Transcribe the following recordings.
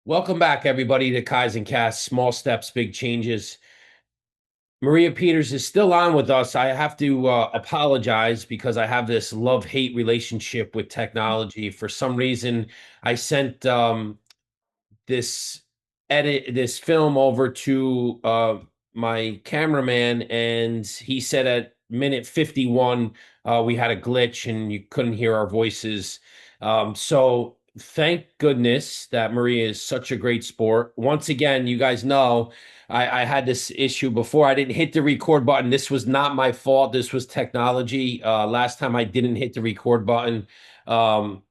Welcome back, everybody, to Kaizen Cast, Small Steps, Big Changes. Maria Peters is still on with us. I have to apologize because I have this love-hate relationship with technology. For some reason, I sent this this film over to my cameraman, and he said at minute 51 we had a glitch and you couldn't hear our voices. So thank goodness that Maria is such a great sport. Once again, you guys know I had this issue before. I didn't hit the record button. This was not my fault. This was technology. Last time I didn't hit the record button. Um,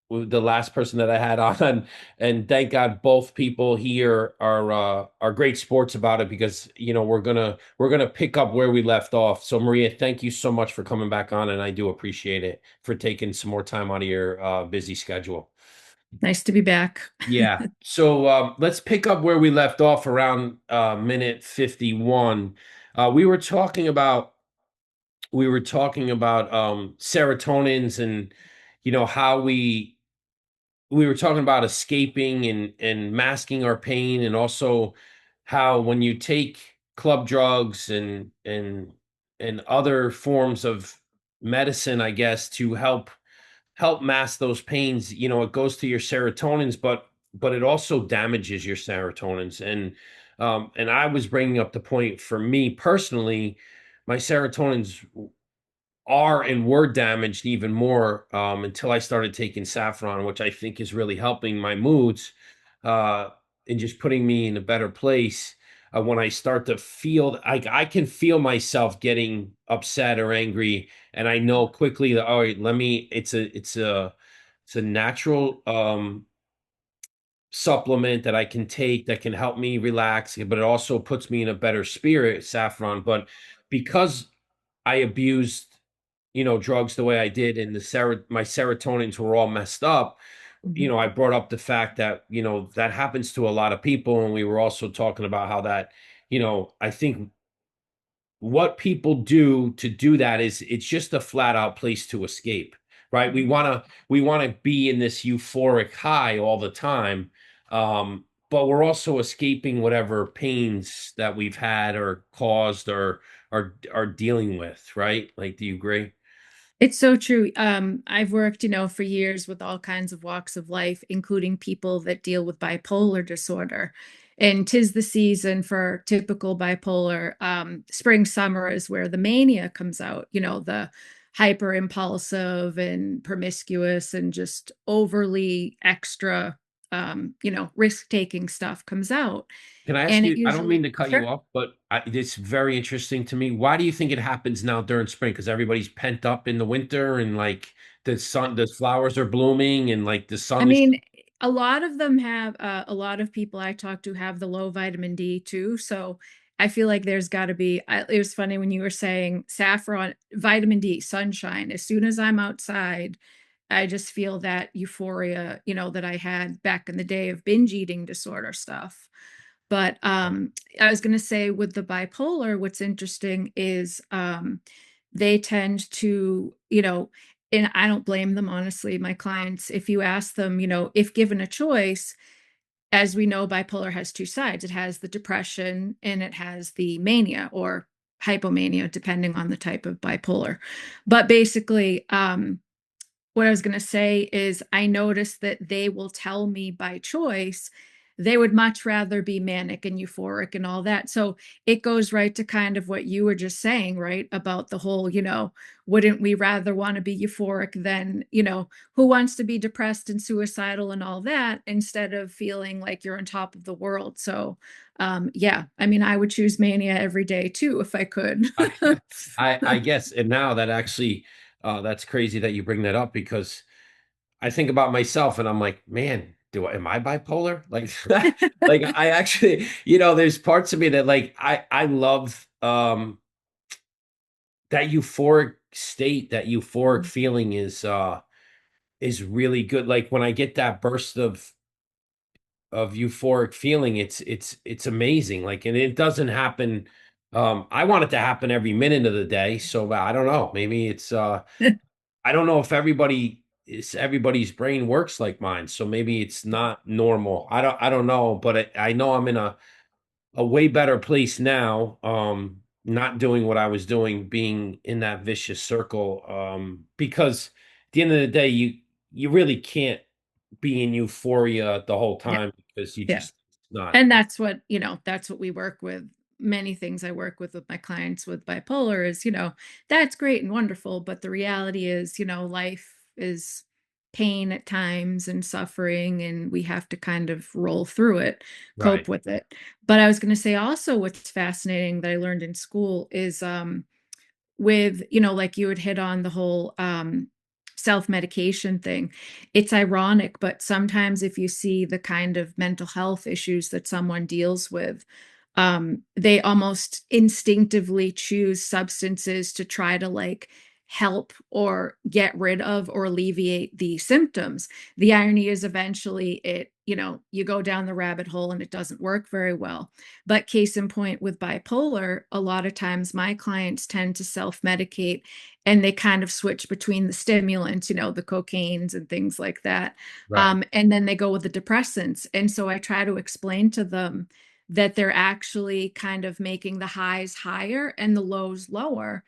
with the last person that I had on, and thank God both people here are great sports about it, because we're gonna pick up where we left off. So Maria, thank you so much for coming back on, and I do appreciate it for taking some more time out of your busy schedule. Nice to be back. Yeah. So let's pick up where we left off around minute 51. We were talking about serotonins, and how we were talking about escaping and masking our pain, and also how when you take club drugs and other forms of medicine, I guess, to help mask those pains, it goes to your serotonins, but it also damages your serotonins. And I was bringing up the point, for me personally, my serotonins are and were damaged even more, until I started taking saffron, which I think is really helping my moods, uh, and just putting me in a better place. When I start to feel, I can feel myself getting upset or angry, and I know quickly that, all right, let me. It's a natural supplement that I can take that can help me relax, but it also puts me in a better spirit, saffron. But because I abused, drugs the way I did, and my serotonins were all messed up. Mhm. I brought up the fact that, that happens to a lot of people. And we were also talking about how that, I think what people do to do that is it's just a flat out place to escape, right? We want to be in this euphoric high all the time. But we're also escaping whatever pains that we've had or caused or are dealing with, right? Like, do you agree? It's so true. I've worked, for years with all kinds of walks of life, including people that deal with bipolar disorder. And 'tis the season for typical bipolar. Spring, summer is where the mania comes out, the hyper impulsive and promiscuous and just overly extra, risk-taking stuff comes out. Can I ask And it you, I don't mean usually, to cut you sure. off, but it's very interesting to me. Why do you think it happens now during spring? Because everybody's pent up in the winter, and like the flowers are blooming, and like the I sun is. mean, a lot of them have a lot of people I talk to have the low vitamin D too. So I feel like there's got to be. It was funny when you were saying saffron, vitamin D, sunshine. As soon as I'm outside, I just feel that euphoria, that I had back in the day of binge eating disorder stuff. But I was going to say with the bipolar, what's interesting is they tend to, and I don't blame them, honestly. My clients, if you ask them, if given a choice, as we know, bipolar has two sides. It has the depression and it has the mania or hypomania, depending on the type of bipolar. But basically, what I was going to say is I noticed that they will tell me by choice they would much rather be manic and euphoric and all that. So it goes right to kind of what you were just saying, right? About the whole, wouldn't we rather want to be euphoric than, who wants to be depressed and suicidal and all that instead of feeling like you're on top of the world? So, yeah, I mean, I would choose mania every day too if I could. I, I guess, and now that actually, that's crazy that you bring that up, because I think about myself and I'm like, man, am I bipolar? Like, like I actually, there's parts of me that, like, I love that euphoric state. That euphoric feeling is really good. Like when I get that burst of euphoric feeling, it's amazing. Like, and it doesn't happen. I want it to happen every minute of the day. So I don't know. Maybe it's I don't know if everybody. everybody's brain works like mine, so maybe it's not normal. I don't know, but I know I'm in a way better place now. Not doing what I was doing, being in that vicious circle. Because at the end of the day, you really can't be in euphoria the whole Yeah. time because you Yeah. just not And that's what, that's what we work with. Many things I work with my clients with bipolar is, that's great and wonderful, but the reality is, life is pain at times and suffering, and we have to kind of roll through it, right, cope with it. But I was going to say also what's fascinating that I learned in school is with, like you would hit on the whole self-medication thing. It's ironic, but sometimes if you see the kind of mental health issues that someone deals with, they almost instinctively choose substances to try to like help or get rid of or alleviate the symptoms. The irony is eventually it, you go down the rabbit hole and it doesn't work very well. But case in point with bipolar, a lot of times my clients tend to self-medicate and they kind of switch between the stimulants, the cocaines and things like that. right. And then they go with the depressants. And so I try to explain to them that they're actually kind of making the highs higher and the lows lower.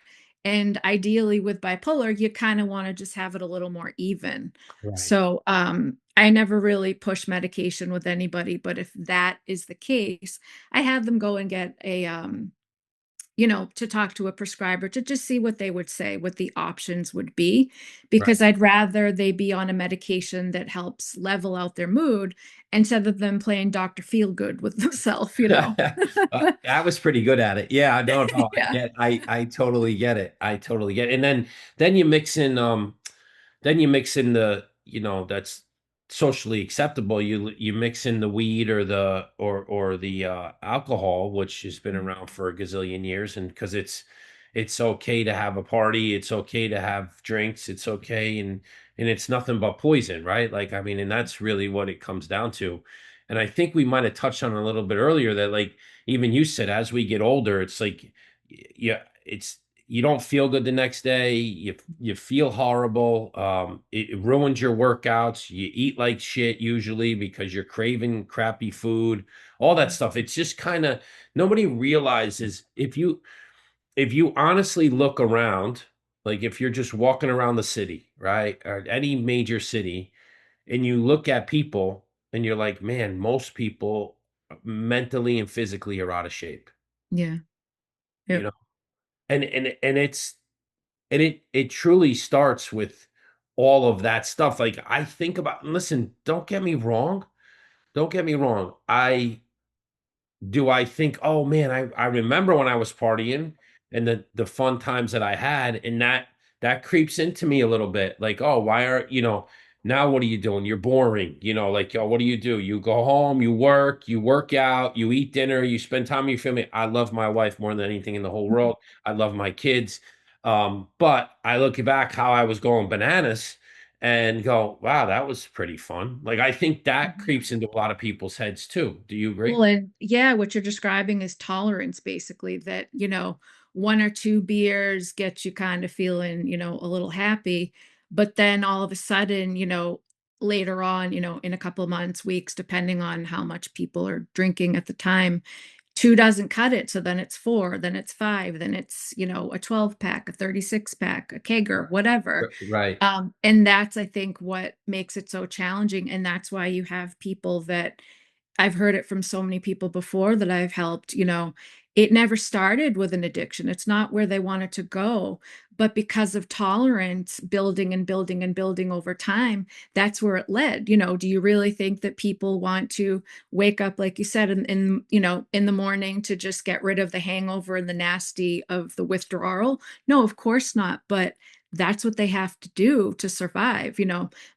And ideally with bipolar, you kind of want to just have it a little more even. Right. So I never really push medication with anybody, but if that is the case, I have them go and get to talk to a prescriber to just see what they would say, what the options would be, Right. because I'd rather they be on a medication that helps level out their mood instead of them playing Dr. Feelgood with themselves. I was pretty good at it. Yeah, no, Yeah. I totally get it. I totally get it. And then you mix in the, that's socially acceptable. You mix in the weed or the alcohol, which has been around for a gazillion years, and because it's okay to have a party, it's okay to have drinks, it's okay, and it's nothing but poison, right? Like, I mean, and that's really what it comes down to. And I think we might have touched on it a little bit earlier that, like, even you said, as we get older, it's like, yeah, it's you don't feel good the next day. You feel horrible. It ruins your workouts. You eat like shit usually because you're craving crappy food. All that stuff. It's just kind of, nobody realizes, if you honestly look around, like if you're just walking around the city, right, or any major city, and you look at people and you're like, man, most people mentally and physically are out of shape, Yeah. you Yep. know, and it truly starts with all of that stuff. Like, I think about, listen, don't get me wrong. I think, oh man, I remember when I was partying and the fun times that I had, and that creeps into me a little bit. Like, oh, why are now what are you doing? You're boring. Like, oh, what do? You go home, you work out, you eat dinner, you spend time with your family. I love my wife more than anything in the whole world. I love my kids. But I look back how I was going bananas and go, wow, that was pretty fun. Like, I think that Mhm. creeps into a lot of people's heads too. Do you agree? Well, and yeah, what you're describing is tolerance, basically, that, one or two beers gets you kind of feeling, a little happy. But then all of a sudden, later on, in a couple of months, weeks, depending on how much people are drinking at the time, two doesn't cut it. So then it's four, then it's five, then it's, a 12 pack, a 36 pack, a kegger, whatever. Right. And that's, I think, what makes it so challenging. And that's why you have people that I've heard it from so many people before that I've helped, it never started with an addiction. It's not where they wanted to go, but because of tolerance building and building and building over time, that's where it led. Do you really think that people want to wake up, like you said, in the morning to just get rid of the hangover and the nasty of the withdrawal? No, of course not. But that's what they have to do to survive.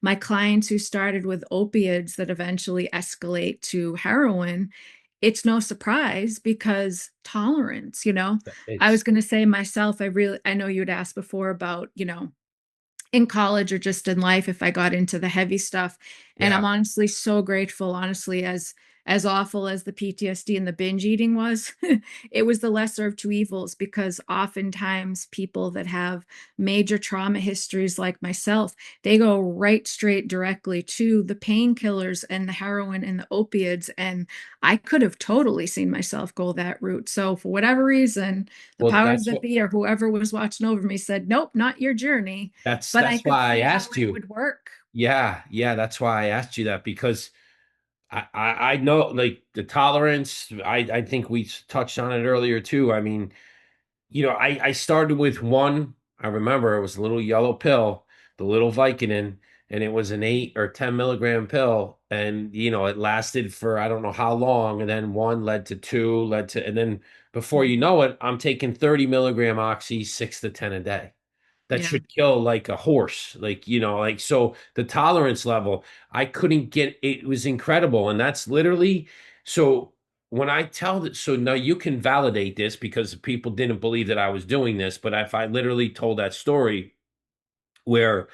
My clients who started with opiates that eventually escalate to heroin, it's no surprise because tolerance. I was It's going to say myself, I know you'd asked before about, in college or just in life if I got into the heavy stuff. And Yeah. I'm honestly so grateful, honestly, as awful as the PTSD and the binge eating was, it was the lesser of two evils because oftentimes people that have major trauma histories like myself, they go right straight directly to the painkillers and the heroin and the opiates. And I could have totally seen myself go that route. So for whatever reason, the Well, powers that be or whoever was watching over me said, nope, not your journey. But I that's could why I see how asked it you. would work. Yeah, yeah, that's why I asked you that because I know like the tolerance. I think we touched on it earlier too. I mean, I started with one. I remember it was a little yellow pill, the little Vicodin, and it was an 8 or 10 milligram pill. And, it lasted for I don't know how long. And then one led to two, and then before you know it, I'm taking 30 milligram oxy, 6 to 10 a day. That Yeah. should kill like a horse. Like, so the tolerance level, I couldn't get it was incredible. And that's literally so when I tell that, so now you can validate this because people didn't believe that I was doing this, but if I literally told that story where,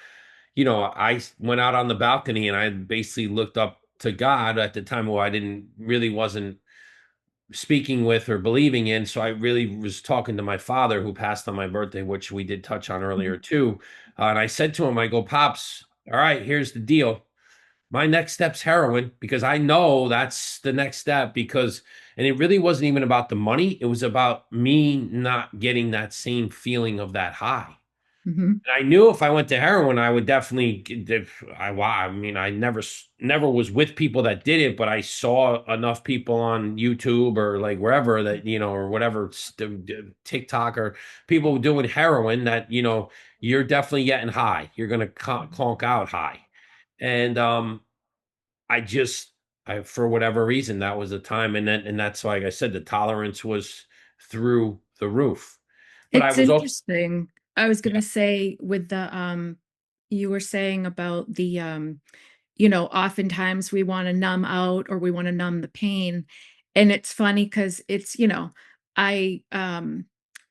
I went out on the balcony and I basically looked up to God at the time where I didn't really wasn't speaking with or believing in. So I really was talking to my father who passed on my birthday, which we did touch on earlier too. And I said to him, I go, Pops, all right, here's the deal. My next step's heroin because I know that's the next step and it really wasn't even about the money. It was about me not getting that same feeling of that high. Hmm. I knew if I went to heroin, I would definitely. I mean, I never was with people that did it, but I saw enough people on YouTube or like wherever that or whatever TikTok or people doing heroin that you're definitely getting high. You're gonna conk out high, and I just for whatever reason that was the time, and that's why, like I said, the tolerance was through the roof. But I It's was also interesting. I was yeah. gonna say with the you were saying about the oftentimes we want to numb out or we want to numb the pain. And it's funny because it's, I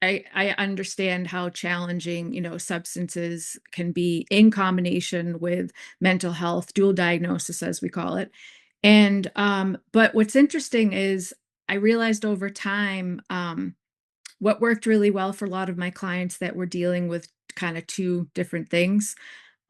I understand how challenging, substances can be in combination with mental health, dual diagnosis as we call it. And but what's interesting is I realized over time, what worked really well for a lot of my clients that were dealing with kind of two different things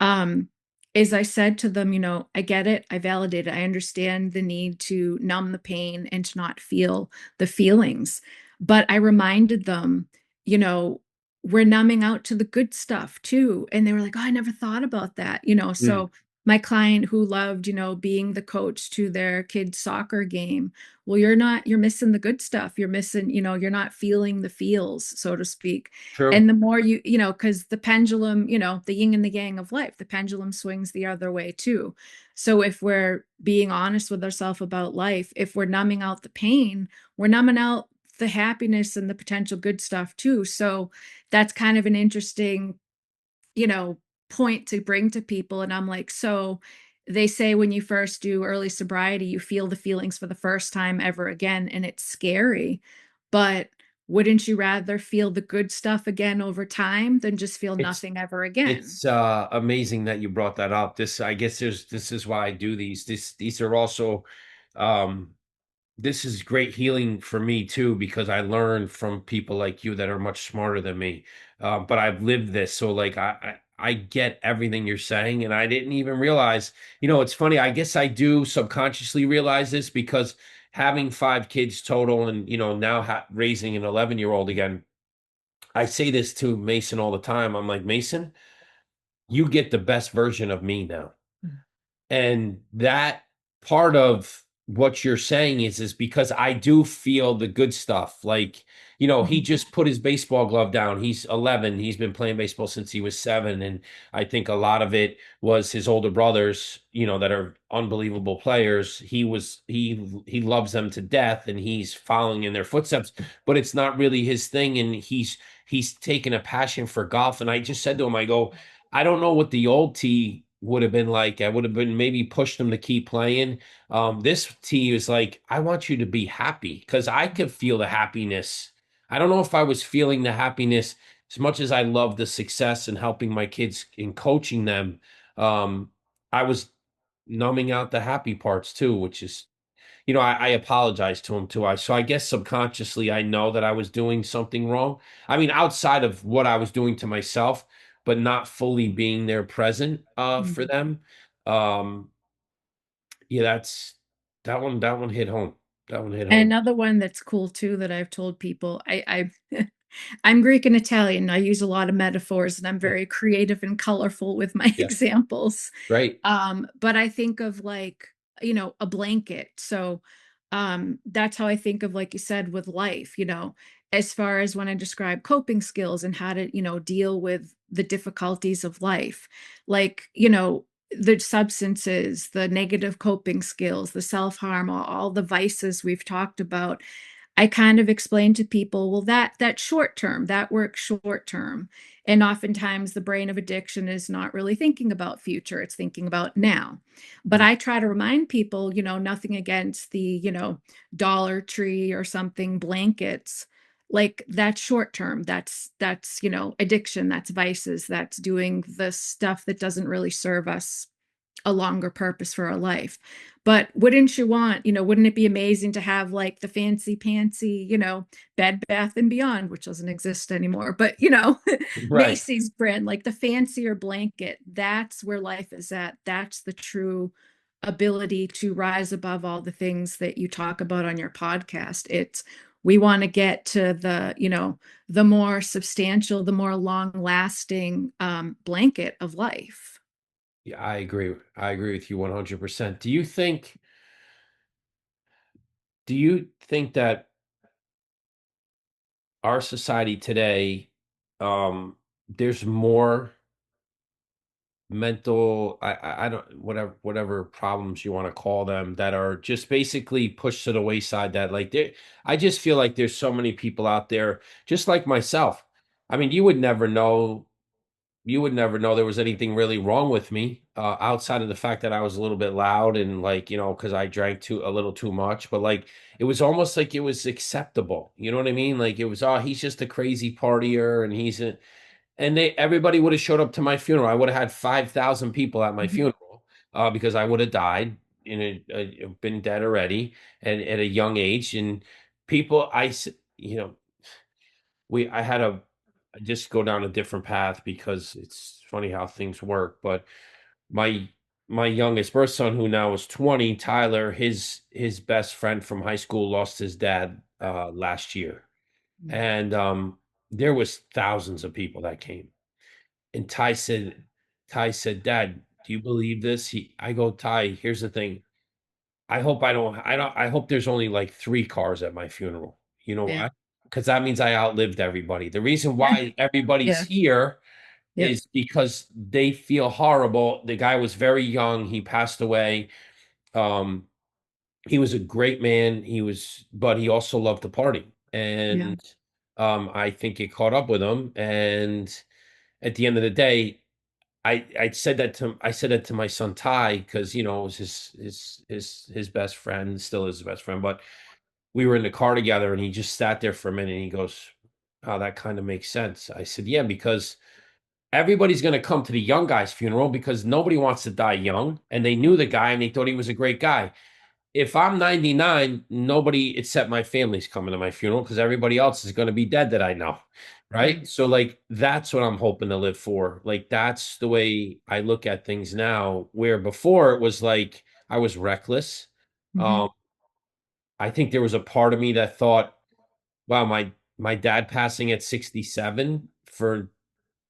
um, is I said to them, I get it, I validate it, I understand the need to numb the pain and to not feel the feelings. But I reminded them, you know, we're numbing out to the good stuff too. And they were like, oh, I never thought about that, Mm, So my client who loved, being the coach to their kid's soccer game, well, you're missing the good stuff. You're missing, you're not feeling the feels, so to speak. true. And the more because the pendulum, the yin and the yang of life, the pendulum swings the other way too. So if we're being honest with ourselves about life, if we're numbing out the pain, we're numbing out the happiness and the potential good stuff too. So that's kind of an interesting, you know, point to bring to people. And I'm like, so they say when you first do early sobriety, you feel the feelings for the first time ever again, and it's scary. But wouldn't you rather feel the good stuff again over time than just feel It's nothing ever again? it's amazing that you brought that up. I guess this is why I do these. These are also um this is great healing for me too because I learn from people like you that are much smarter than me. But I've lived this, so like I get everything you're saying, and I didn't even realize. It's funny. I guess I do subconsciously realize this because having 5 kids total, and now raising an 11-year-old again. I say this to Mason all the time. I'm like, Mason, you get the best version of me now. And that part of what you're saying is because I do feel the good stuff. Like, he Mhm. just put his baseball glove down. He's 11. He's been playing baseball since he was 7. And I think a lot of it was his older brothers, that are unbelievable players. He loves them to death and he's following in their footsteps, but it's not really his thing. And he's taken a passion for golf. And I just said to him, I go, I don't know what the old T would have been like. I would have been maybe pushed him to keep playing. This T is like, I want you to be happy because I could feel the happiness. I don't know if I was feeling the happiness as much as I love the success and helping my kids and coaching them. Um, I was. numbing out the happy parts too, which is, I apologize to him too. So I guess subconsciously I know that I was doing something wrong. I mean, outside of what I was doing to myself, but not fully being there present for Mhm. them. Um, yeah, that one hit home. That one hit And home. another one that's cool too that I've told people, I'm Greek and Italian. I use a lot of metaphors and I'm Yeah, very creative and colorful with my yeah, examples. right. But I think of like, a blanket. So that's how I think of, like you said, with life, as far as when I describe coping skills and how to, deal with the difficulties of life. Like, the substances, the negative coping skills, the self-harm, all the vices we've talked about. I kind of explain to people, well, that short term, that works short term. And oftentimes the brain of addiction is not really thinking about future, it's thinking about now. But Mm. I try to remind people, nothing against the, Dollar Tree or something blankets. Like that's short term. That's, addiction, that's vices, that's doing the stuff that doesn't really serve us a longer purpose for our life. But wouldn't you want, wouldn't it be amazing to have like the fancy pantsy, Bed Bath and Beyond, which doesn't exist anymore, but Right. Macy's brand, like the fancier blanket, that's where life is at. That's the true ability to rise above all the things that you talk about on your podcast. It's we want to get to the more substantial, the more long lasting blanket of life. Yeah, I agree. I agree with you 100%. Do you think that our society today, there's more mental, I don't, whatever problems you want to call them, that are just basically pushed to the wayside, that like I just feel like there's so many people out there just like myself. I mean, you would never know there was anything really wrong with me, outside of the fact that I was a little bit loud and, like, because I drank a little too much. But like, it was almost like it was acceptable. You know what I mean? Like, it was, oh, he's just a crazy partier, and everybody would have showed up to my funeral. I would have had 5,000 people at my Mhm. funeral, because I would have died been dead already, and at a young age. And people, you know, I had I just go down a different path because it's funny how things work. But my my youngest birth son, who now is 20, Tyler, his best friend from high school lost his dad last year. And there was thousands of people that came. And Ty said, Dad, do you believe this? I go, Ty, here's the thing. I hope there's only like 3 cars at my funeral. You know Yeah. why? Because that means I outlived everybody. The reason why everybody's Yeah. here Yep. is because they feel horrible. The guy was very young. He passed away. Um, he was a great man. But he also loved to party. Yeah. And I think it caught up with him. And at the end of the day, I said that to my son Ty, because it was his best friend, still is his best friend. But we were in the car together, and he just sat there for a minute, and he goes, "Oh, that kind of makes sense." I said, "Yeah, because everybody's going to come to the young guy's funeral because nobody wants to die young, and they knew the guy and they thought he was a great guy. If I'm 99, nobody except my family's coming to my funeral because everybody else is going to be dead that I know." Yeah. Right. So, like, that's what I'm hoping to live for. Like, that's the way I look at things now, where before it was like I was reckless. Hmm. Um, I think there was a part of me that thought, wow, my dad passing at 67 for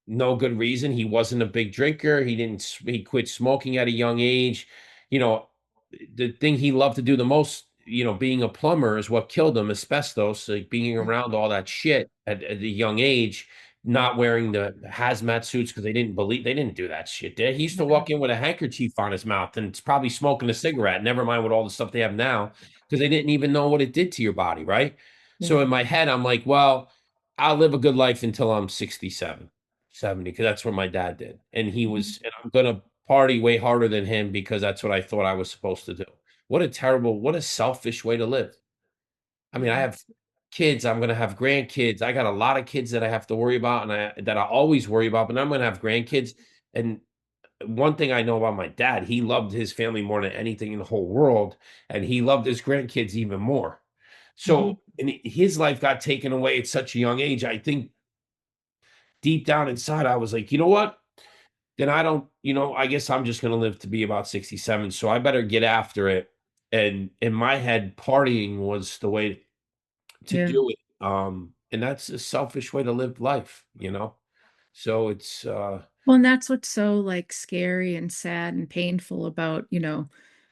no good reason. He wasn't a big drinker. He quit smoking at a young age. You know, the thing he loved to do the most, being a plumber, is what killed him, asbestos, like being around all that shit at a young age, not wearing the hazmat suits because they didn't do that shit there. He used to walk in with a handkerchief on his mouth and it's probably smoking a cigarette, never mind with all the stuff they have now, because they didn't even know what it did to your body, right? Yeah. So in my head, I'm like, well, I'll live a good life until I'm 67, 70, because that's what my dad did. Mhm. And I'm going to party way harder than him because that's what I thought I was supposed to do. What a selfish way to live. I mean, I Yeah. have kids, I'm going to have grandkids. I got a lot of kids that I have to worry about, that I always worry about, but I'm going to have grandkids. And one thing I know about my dad, he loved his family more than anything in the whole world, and he loved his grandkids even more. Mhm. So, and his life got taken away at such a young age. I think deep down inside, I was like, you know what? Then I don't, I guess I'm just going to live to be about 67. So I better get after it. And in my head, partying was the way to Yeah. do it. And that's a selfish way to live life. So it's, Well, and that's what's so like scary and sad and painful about,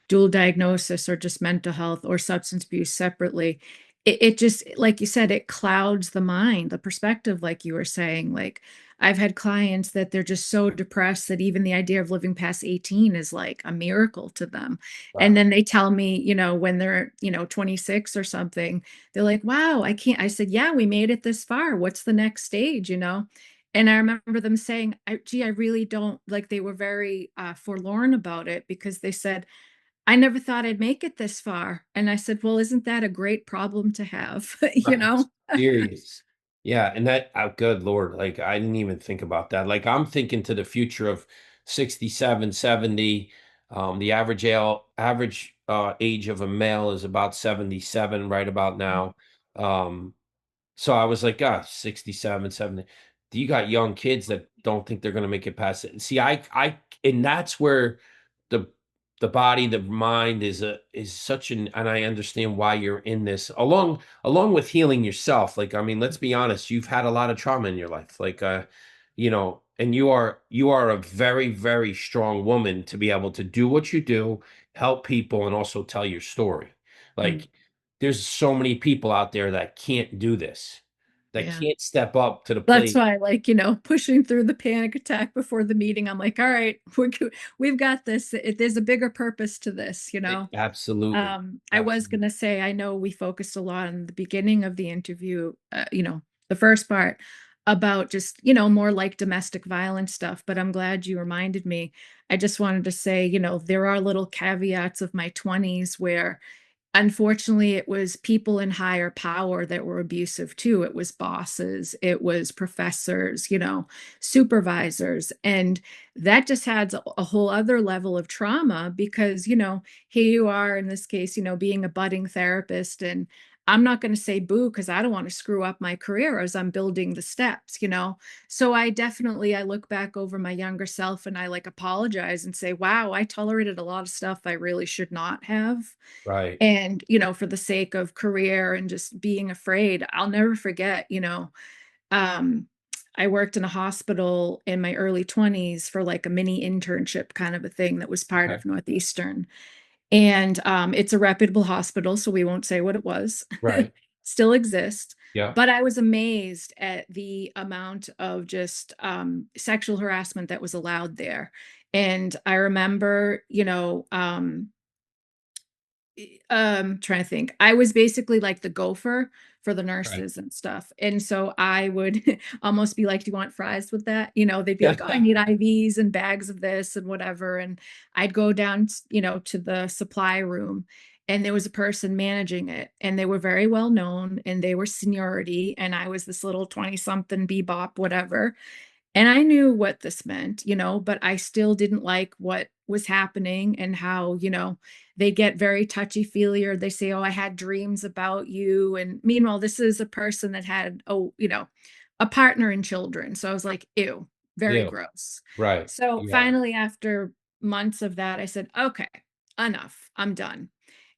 dual diagnosis or just mental health or substance abuse separately. It just, like you said, it clouds the mind, the perspective, like you were saying. Like, I've had clients that they're just so depressed that even the idea of living past 18 is like a miracle to them. And wow, then they tell me, when they're, 26 or something, they're like, wow, I can't. I said, yeah, we made it this far. What's the next stage? And I remember them saying, gee, I really don't like, they were very forlorn about it because they said, I never thought I'd make it this far. And I said, well, isn't that a great problem to have? you right. know? Serious. Yeah. And that, good Lord, like I didn't even think about that. Like I'm thinking to the future of 67, 70. The average age of a male is about 77 right about now. Um, So I was like, 67, 70. Do you got young kids that don't think they're going to make it past it? See, and that's where the the body, the mind is such an, and I understand why you're in this along with healing yourself. Like, I mean, let's be honest, you've had a lot of trauma in your life. Like, and you are a very, very strong woman to be able to do what you do, help people, and also tell your story. Mm, Like, there's so many people out there that can't do this, that yeah. can't step up to the That's plate. why, like, pushing through the panic attack before the meeting, I'm like, all right, we've got this. There's a bigger purpose to this. Absolutely. I was Absolutely. gonna say, I know we focused a lot on the beginning of the interview, the first part about just, more like domestic violence stuff, but I'm glad you reminded me. I just wanted to say, there are little caveats of my 20s where unfortunately, it was people in higher power that were abusive too. It was bosses, it was professors, supervisors. And that just adds a whole other level of trauma because, here you are in this case, being a budding therapist. And I'm not going to say boo because I don't want to screw up my career as I'm building the steps. So I look back over my younger self and I like apologize and say, wow, I tolerated a lot of stuff I really should not have. Right. And for the sake of career and just being afraid, I'll never forget, um I worked in a hospital in my early 20s for like a mini internship kind of a thing that was part Okay. of Northeastern. And it's a reputable hospital, so we won't say what it was. Right. Still exists. Yeah. But I was amazed at the amount of just sexual harassment that was allowed there. And I remember, trying to think. I was basically like the gopher for the Right. nurses and stuff. And so I would almost be like, do you want fries with that? They'd be Yeah. like, oh, I need IVs and bags of this and whatever. And I'd go down, to the supply room and there was a person managing it and they were very well known and they were seniority. And I was this little 20 something bebop, whatever. And I knew what this meant, but I still didn't like what was happening and how, they get very touchy-feely or they say, oh, I had dreams about you. And meanwhile, this is a person that had, a partner and children. So I was like, ew, very Yeah. gross. Right. So Yeah. finally, after months of that, I said, okay, enough, I'm done.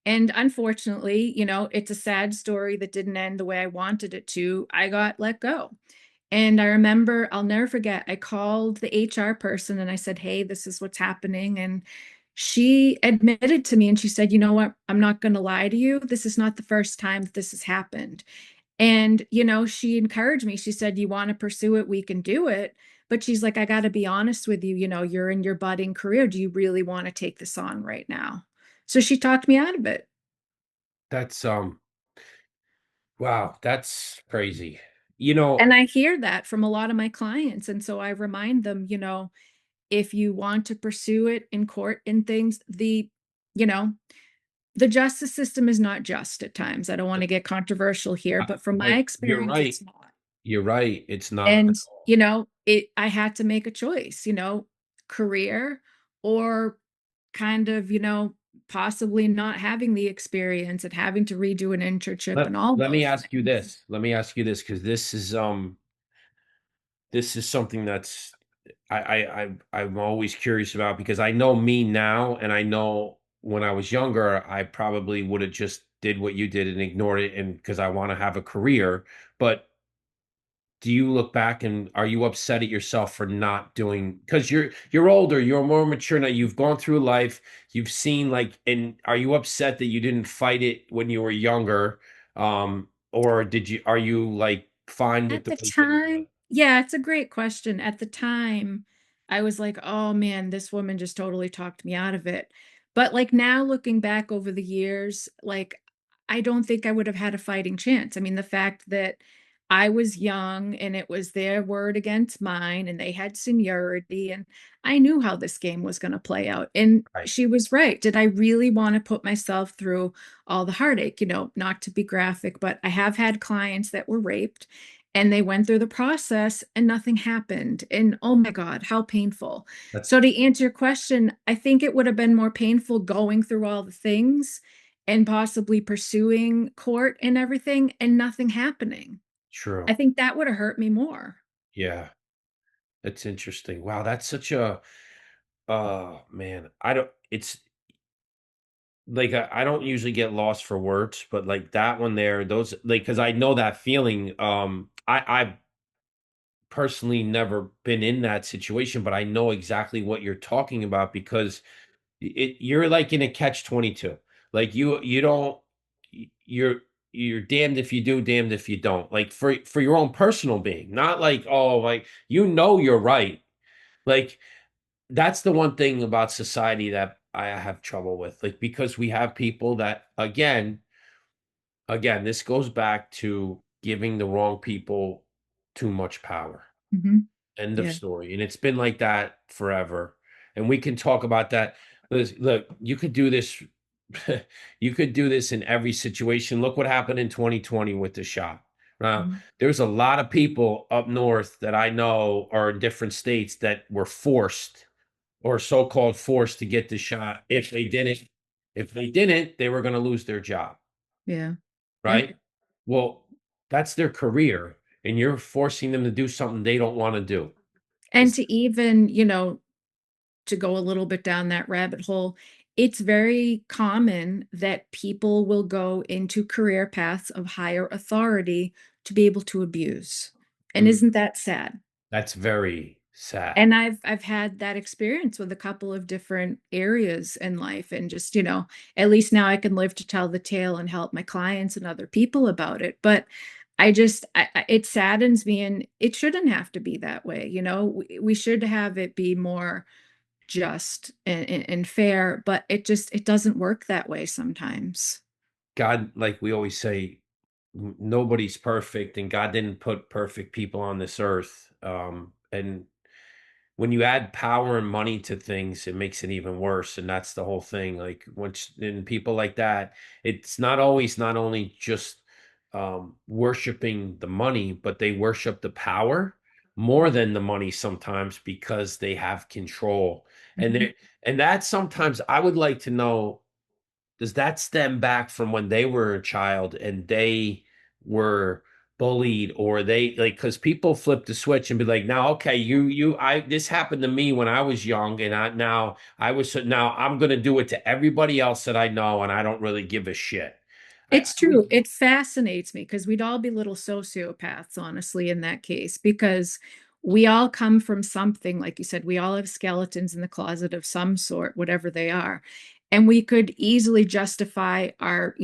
And unfortunately, it's a sad story that didn't end the way I wanted it to. I got let go. And I remember, I'll never forget, I called the HR person and I said, hey, this is what's happening. And she admitted to me and she said, you know what? I'm not going to lie to you. This is not the first time that this has happened. And, she encouraged me. She said, you want to pursue it? We can do it. But she's like, I got to be honest with you. You're in your budding career. Do you really want to take this on right now? So she talked me out of it. That's wow, that's crazy. You know, And I hear that from a lot of my clients. And so I remind them, if you want to pursue it in court and things, you know, the justice system is not just at times. I don't want to get controversial here, but from my but you're experience, right. it's not. You're right. It's not And, at all. I had to make a choice. career or kind of, possibly not having the experience and having to redo an internship Let and all let me those ask you things. this. Let me ask you this because this is something that's I'm always curious about because I know me now and I know when I was younger, I probably would have just did what you did and ignored it and because I want to have a career. But do you look back and are you upset at yourself for not doing because you're older, you're more mature now, you've gone through life, you've seen like and are you upset that you didn't fight it when you were younger? Or did you are you like fine with At the the way things are? time, yeah, it's a great question. At the time, I was like, "Oh man, this woman just totally talked me out of it." But like now looking back over the years, like I don't think I would have had a fighting chance. I mean, the fact that I was young and it was their word against mine and they had seniority and I knew how this game was going to play out. And Right. she was right. Did I really want to put myself through all the heartache? Not to be graphic, but I have had clients that were raped and they went through the process and nothing happened. And oh my God, how painful. That's So, to answer your question, I think it would have been more painful going through all the things and possibly pursuing court and everything and nothing happening. true. I think that would have hurt me more. Yeah. That's interesting. Wow, that's such a oh man. I don't it's like I don't usually get lost for words, but like that one there, those like because I know that feeling. I've personally never been in that situation, but I know exactly what you're talking about because you're like in a catch 22. Like you don't you're you're damned if you do, damned if you don't. Like for your own personal being, not like oh like you're right. Like that's the one thing about society that I have trouble with. Like because we have people that again, this goes back to giving the wrong people too much power. Mhm. End of Yeah. story. And it's been like that forever. And we can talk about that. Look, you could do this. You could do this in every situation. Look what happened in 2020 with the shot. Mhm. There's a lot of people up north that I know are in different states that were forced or so-called forced to get the shot. If they didn't, they were going to lose their job, Yeah. Yeah. right? Well, that's their career, and you're forcing them to do something they don't want to do. And It's to even, to go a little bit down that rabbit hole, it's very common that people will go into career paths of higher authority to be able to abuse. And mm, isn't that sad? that's very sad. And I've had that experience with a couple of different areas in life and just, at least now I can live to tell the tale and help my clients and other people about it. But it saddens me and it shouldn't have to be that way. We should have it be more just and fair, but it doesn't work that way sometimes. God, like we always say, nobody's perfect, and God didn't put perfect people on this earth. And when you add power and money to things, it makes it even worse. And that's the whole thing. Like once in people like that, it's not always not only just worshiping the money, but they worship the power more than the money sometimes because they have control. And Mhm. they and that sometimes I would like to know, does that stem back from when they were a child and they were bullied or they like because people flip the switch and be like now okay I this happened to me when I was young and I was so now I'm gonna do it to everybody else that I know and I don't really give a shit. I It's true. It fascinates me because we'd all be little sociopaths, honestly, in that case, because we all come from something, like you said, we all have skeletons in the closet of some sort, whatever they are. And we could easily justify our,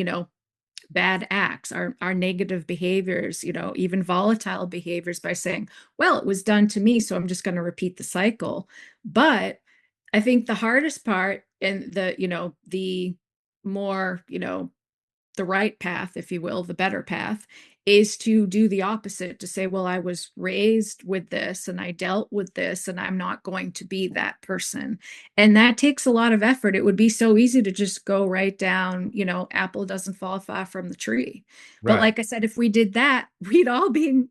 bad acts, our negative behaviors, even volatile behaviors by saying, well, it was done to me, so I'm just going to repeat the cycle. But I think the hardest part and the more, the right path, if you will, the better path, is to do the opposite, to say, well, I was raised with this and I dealt with this and I'm not going to be that person. And that takes a lot of effort. It would be so easy to just go right down, apple doesn't fall far from the tree. But right like I said, if we did that, we'd all be,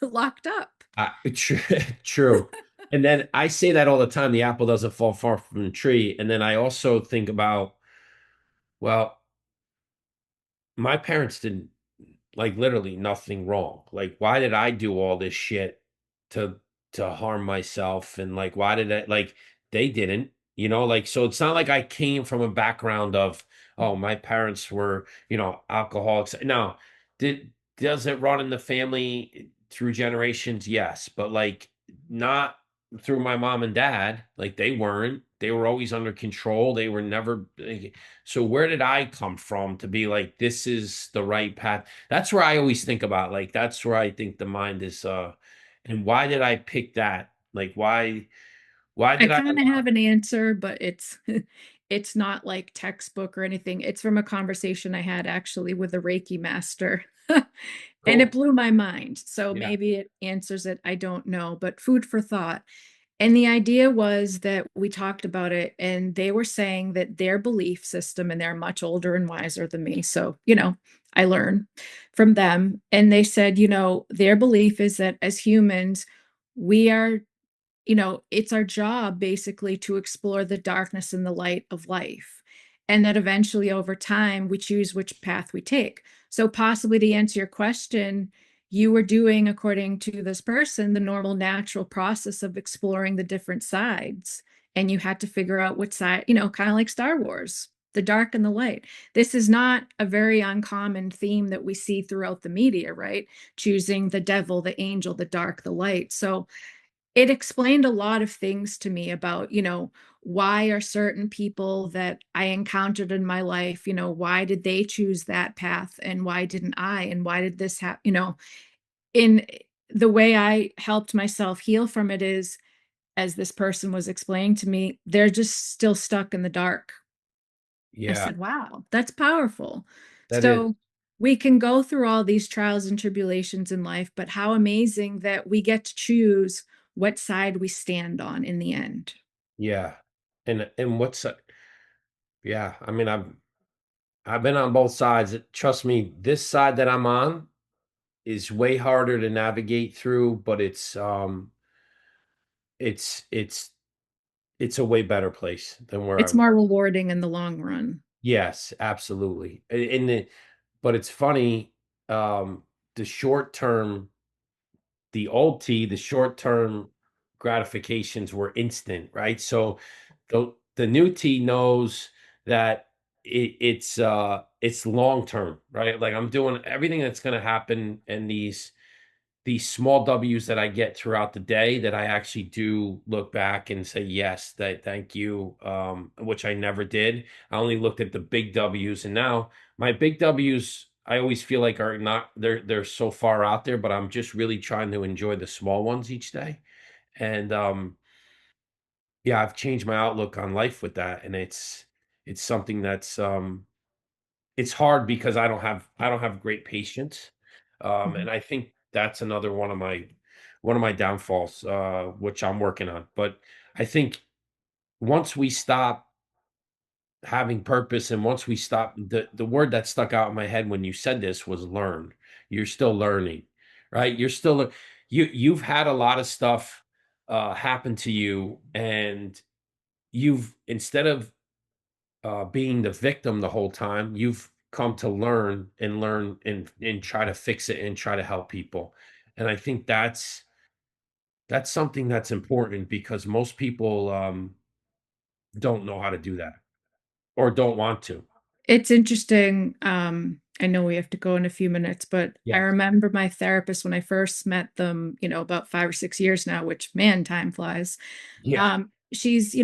locked up. I, true, true. And then I say that all the time, the apple doesn't fall far from the tree. And then I also think about, well, my parents didn't like literally nothing wrong. Like, why did I do all this shit to harm myself? And like, why did I like they didn't, like so it's not like I came from a background of, oh, my parents were, alcoholics. Now, does it run in the family through generations? Yes, but like not through my mom and dad. Like they weren't. They were always under control. They were never like, so where did I come from to be like, this is the right path? That's where I always think about, like, that's where I think the mind is, and why did I pick that? Like, why I did I? kind of have an answer, but it's it's not like textbook or anything. It's from a conversation I had actually with a Reiki master. And it Cool. blew my mind. So Yeah. maybe it answers it. I don't know, but food for thought. And the idea was that we talked about it, and they were saying that their belief system, and they're much older and wiser than me. So, I learn from them. And they said, their belief is that as humans, we are it's our job basically to explore the darkness and the light of life. And that eventually over time, we choose which path we take. So, possibly to answer your question, you were doing, according to this person, the normal natural process of exploring the different sides. And you had to figure out which side, kind of like Star Wars, the dark and the light. This is not a very uncommon theme that we see throughout the media, right? Choosing the devil, the angel, the dark, the light. So, it explained a lot of things to me about, why are certain people that I encountered in my life, why did they choose that path and why didn't I? And why did this happen? In the way I helped myself heal from it is, as this person was explaining to me, they're just still stuck in the dark. I Yeah, said, wow, that's powerful. that is. So we can go through all these trials and tribulations in life, but how amazing that we get to choose what side we stand on in the end. Yeah. And yeah, I mean, I've been on both sides. Trust me, this side that I'm on is way harder to navigate through, but it's it's it's a way better place than where I It's was. more rewarding in the long run. Yes, absolutely. But it's funny, um, the short term, the old T, the short term gratifications were instant, right? So the new T knows that it's long term, right? Like I'm doing everything that's going to happen, and these small W's that I get throughout the day that I actually do look back and say, yes, that thank you, which I never did. I only looked at the big W's, and now my big W's, I always feel like are not, they're so far out there, but I'm just really trying to enjoy the small ones each day. And yeah, I've changed my outlook on life with that. And it's something that's it's hard because I don't have great patience. Mhm. And I think that's another one of my downfalls, which I'm working on. But I think once we stop having purpose, and once we stop, the word that stuck out in my head when you said this was learn. You're still learning, right? You've had a lot of stuff happen to you, and you've, instead of being the victim the whole time, you've come to learn and try to fix it and try to help people. And I think that's something that's important because most people don't know how to do that or don't want to. It's interesting. I know we have to go in a few minutes, but I Yes. remember my therapist when I first met them, about 5 or 6 years now, which man, time flies. Yeah. She's,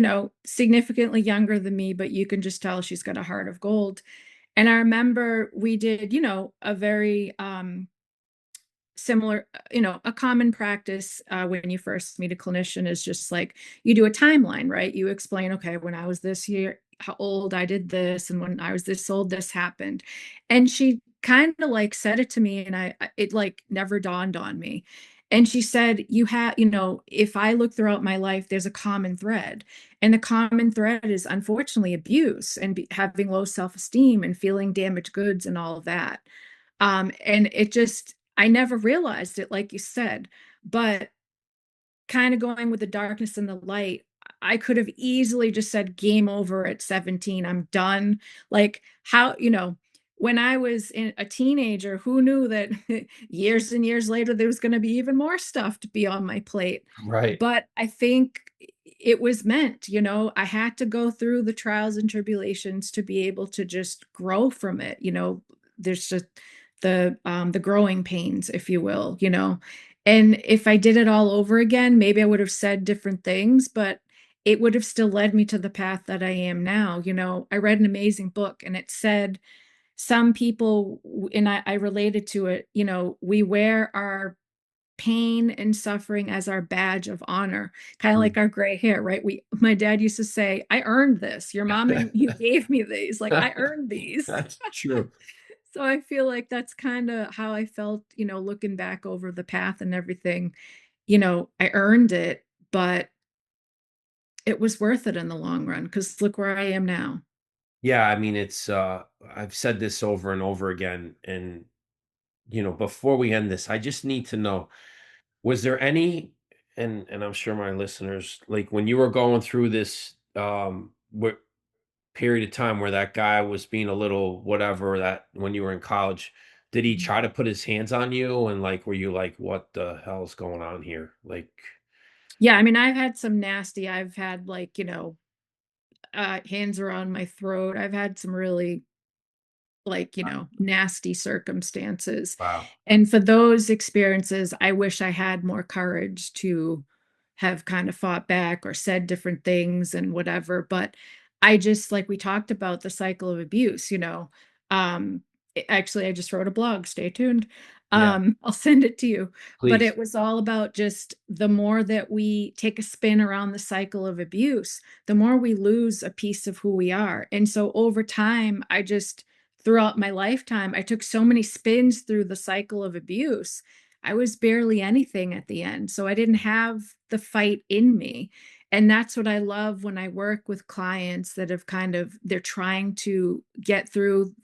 significantly younger than me, but you can just tell she's got a heart of gold. And I remember we did, a very similar, a common practice when you first meet a clinician is just like you do a timeline, right? You explain, okay, when I was this year, how old I did this, and when I was this old, this happened. And she kind of like said it to me, and it like never dawned on me. And she said, you have, if I look throughout my life, there's a common thread. And the common thread is unfortunately abuse and having low self-esteem and feeling damaged goods and all of that. And it just, I never realized it, like you said, but kind of going with the darkness and the light, I could have easily just said game over at 17. I'm done. Like how, when I was a teenager, who knew that years and years later there was going to be even more stuff to be on my plate? Right. But I think it was meant, I had to go through the trials and tribulations to be able to just grow from it. There's just the growing pains, if you will, and if I did it all over again, maybe I would have said different things, but it would have still led me to the path that I am now. I read an amazing book and it said some people, and I related to it, we wear our pain and suffering as our badge of honor, kind of Mm. like our gray hair, right? My dad used to say, I earned this. Your mom and you gave me these. Like, I earned these. That's true. So I feel like that's kind of how I felt, looking back over the path and everything. I earned it, but it was worth it in the long run because look where I am now. Yeah, I mean, it's I've said this over and over again, and before we end this, I just need to know, was there any, and I'm sure my listeners, like when you were going through this period of time where that guy was being a little whatever, that when you were in college, did he try to put his hands on you, and like were you like, what the hell's going on here? Like, Yeah, I mean, I've had like, hands around my throat. I've had some really like, nasty circumstances. wow. And for those experiences, I wish I had more courage to have kind of fought back or said different things and whatever. But I just, like we talked about the cycle of abuse, um, actually, I just wrote a blog, stay tuned. Yeah, I'll send it to you. But please. it was all about just the more that we take a spin around the cycle of abuse, the more we lose a piece of who we are. And so over time, throughout my lifetime, I took so many spins through the cycle of abuse. I was barely anything at the end. So I didn't have the fight in me. And that's what I love when I work with clients that have they're trying to get through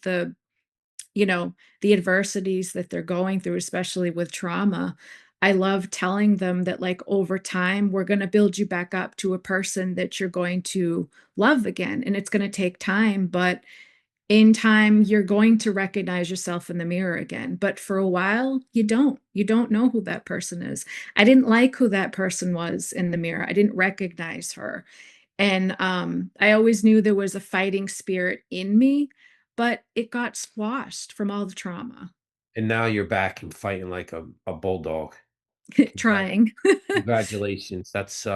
you know, the adversities that they're going through, especially with trauma. I love telling them that, like, over time, we're going to build you back up to a person that you're going to love again. And it's going to take time, but in time you're going to recognize yourself in the mirror again, but for a while you don't know who that person is. I didn't like who that person was in the mirror. I didn't recognize her, and I always knew there was a fighting spirit in me, but it got squashed from all the trauma. And now you're back and fighting like a bulldog. Congrat- Trying. Congratulations. That's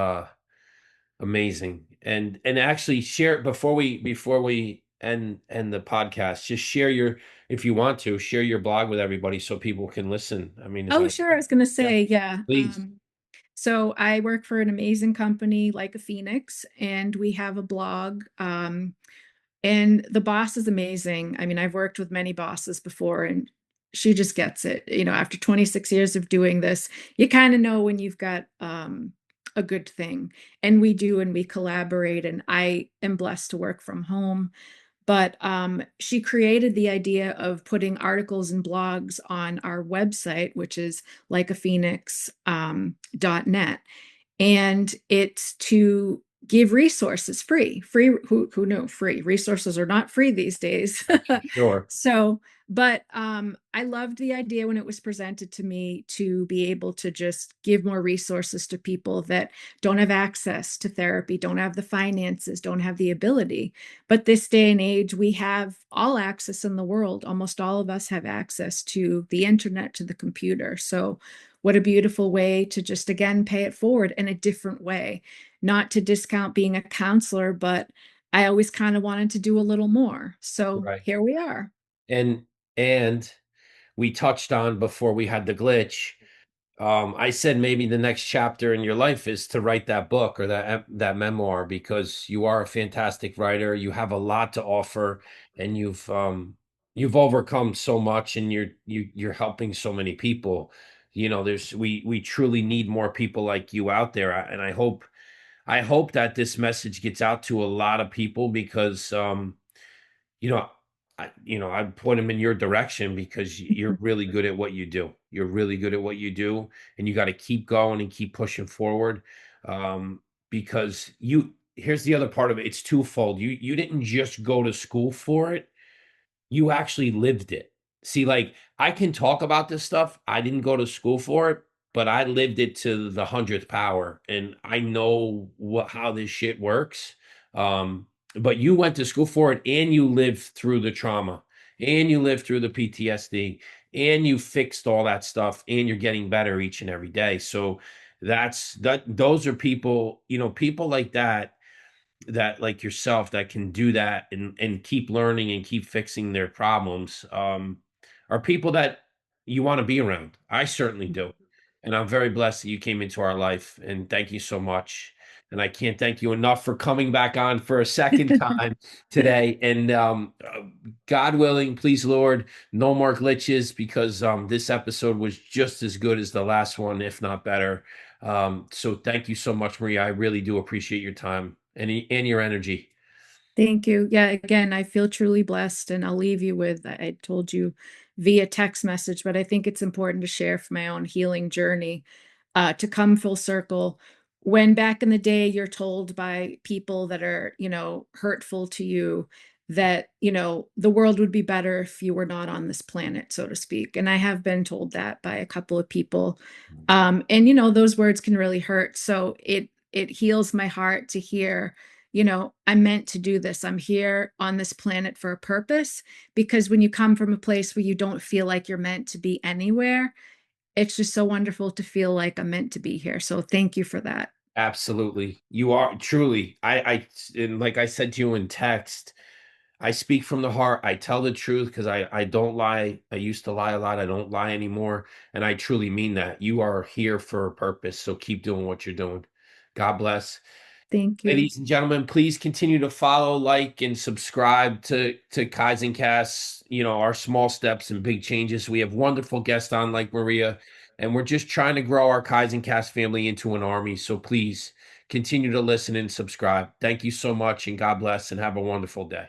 amazing. And actually share, before we end the podcast, just share your, if you want to, share your blog with everybody so people can listen. I mean, is Oh, that sure, I was going to yeah, say, yeah. please. So I work for an amazing company like a Phoenix, and we have a blog. And the boss is amazing. I mean, I've worked with many bosses before, and she just gets it. After 26 years of doing this, you kind of know when you've got a good thing. And we do, and we collaborate. And I am blessed to work from home. But she created the idea of putting articles and blogs on our website, which is likeaphoenix.net, and it's to give resources free. Who knew free resources are not free these days. That's for sure. So, but I loved the idea when it was presented to me to be able to just give more resources to people that don't have access to therapy, don't have the finances, don't have the ability. But this day and age, we have all access in the world. Almost all of us have access to the internet, to the computer. So what a beautiful way to just again pay it forward in a different way. Not to discount being a counselor, but I always kind of wanted to do a little more. So Right. here we are. And and we touched on, before we had the glitch, I said maybe the next chapter in your life is to write that book or that memoir, because you are a fantastic writer. You have a lot to offer, and you've overcome so much, and you're helping so many people. There's we truly need more people like you out there, and I hope that this message gets out to a lot of people, because you know I point them in your direction because you're really good at what you do. You're really good at what you do, and you got to keep going and keep pushing forward. Um, because here's the other part of it. It's twofold. You didn't just go to school for it, you actually lived it. See, like I can talk about this stuff. I didn't go to school for it, but I lived it to the hundredth power, and I know how this shit works. Um, but you went to school for it, and you lived through the trauma, and you lived through the PTSD, and you fixed all that stuff, and you're getting better each and every day. So that. Those are people, people like that like yourself that can do that and keep learning and keep fixing their problems are people that you want to be around. I certainly do. And I'm very blessed that you came into our life. And thank you so much. And I can't thank you enough for coming back on for a second time today. And God willing, please, Lord, no more glitches because this episode was just as good as the last one, if not better. So thank you so much, Maria. I really do appreciate your time and your energy. Thank you. Yeah, again, I feel truly blessed, and I'll leave you with I told you via text message, but I think it's important to share for my own healing journey, to come full circle. When back in the day, you're told by people that are, hurtful to you that, the world would be better if you were not on this planet, so to speak. And I have been told that by a couple of people. And those words can really hurt. So it heals my heart to hear, I'm meant to do this. I'm here on this planet for a purpose. Because when you come from a place where you don't feel like you're meant to be anywhere, it's just so wonderful to feel like I'm meant to be here. So thank you for that. Absolutely. You are truly. And like I said to you in text, I speak from the heart. I tell the truth because I don't lie. I used to lie a lot. I don't lie anymore. And I truly mean that. You are here for a purpose. So keep doing what you're doing. God bless. Thank you. Ladies and gentlemen, please continue to follow, like, and subscribe to Kaizen Casts, our small steps and big changes. We have wonderful guests on like Maria, and we're just trying to grow our Kaizen Cast family into an army. So please continue to listen and subscribe. Thank you so much, and God bless, and have a wonderful day.